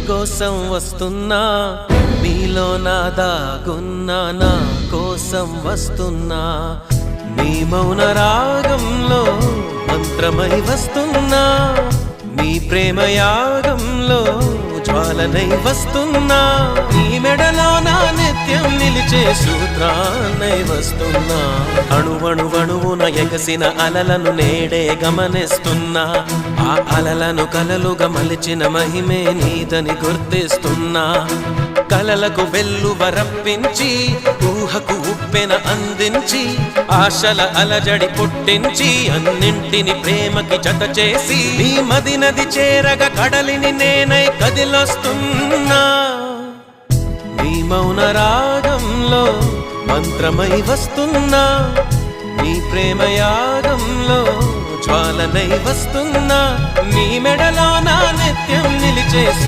కోసం వస్తున్నా, నీలో నా దాగున్నా, నా కోసం వస్తున్నా. నీ మౌన రాగంలో మంత్రమై వస్తున్నా, నీ ప్రేమ యాగంలో జ్వాలనై వస్తున్నా. నీ మెడలో నా నిత్యం నిలిచే సూత్రాన్నై వస్తున్నా. అణువణువణువున ఎగసిన అలలను నేడే గమనిస్తున్నా. ఆ అలలను కలలుగా మలిచిన మహిమే నీదని గుర్తిస్తున్నా. కలలకు వెల్లువ రప్పించి, ఊహకు ఉప్పెన అందించి, ఆశల అలజడి పుట్టించి, అన్నింటిని ప్రేమకి జత చేసి, నీ మదినది చేరగా కడలిని నేనై కదిలొస్తున్నా. నీ మౌన రాగంలో మంత్రమై వస్తున్నా, నీ ప్రేమ యాగంలో జ్వాలనై వస్తున్నా. నీ మెడలో నా నిత్యం నిలిచే